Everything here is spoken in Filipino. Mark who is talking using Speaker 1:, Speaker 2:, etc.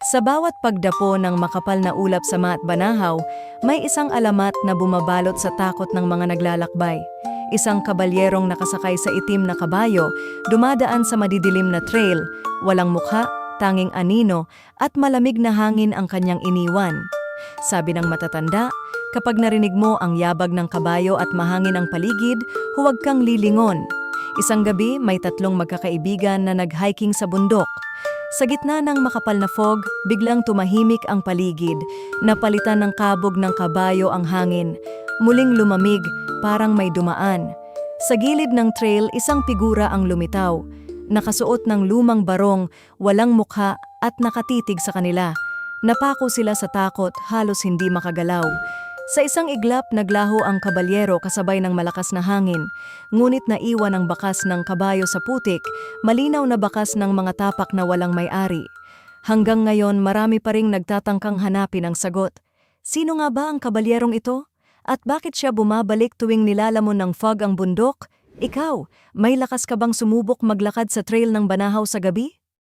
Speaker 1: Sa bawat pagdapo ng makapal na ulap sa Maat Banahaw, may isang alamat na bumabalot sa takot ng mga naglalakbay. Isang kabalyerong nakasakay sa itim na kabayo, dumadaan sa madidilim na trail, walang mukha, tanging anino, at malamig na hangin ang kanyang iniwan. Sabi ng matatanda, kapag narinig mo ang yabag ng kabayo at mahangin ang paligid, huwag kang lilingon. Isang gabi, may tatlong magkakaibigan na nag-hiking sa bundok. Sa gitna ng makapal na fog, biglang tumahimik ang paligid. Napalitan ng kabog ng kabayo ang hangin. Muling lumamig, parang may dumaan. Sa gilid ng trail, isang figura ang lumitaw. Nakasuot ng lumang barong, walang mukha at nakatitig sa kanila. Napako sila sa takot, halos hindi makagalaw. Sa isang iglap, naglaho ang kabalyero kasabay ng malakas na hangin. Ngunit naiwan ang bakas ng kabayo sa putik, malinaw na bakas ng mga tapak na walang may-ari. Hanggang ngayon, marami pa ring nagtatangkang hanapin ang sagot. Sino nga ba ang kabalyerong ito? At bakit siya bumabalik tuwing nilalamon ng fog ang bundok? Ikaw, may lakas ka bang sumubok maglakad sa trail ng Banahaw sa gabi?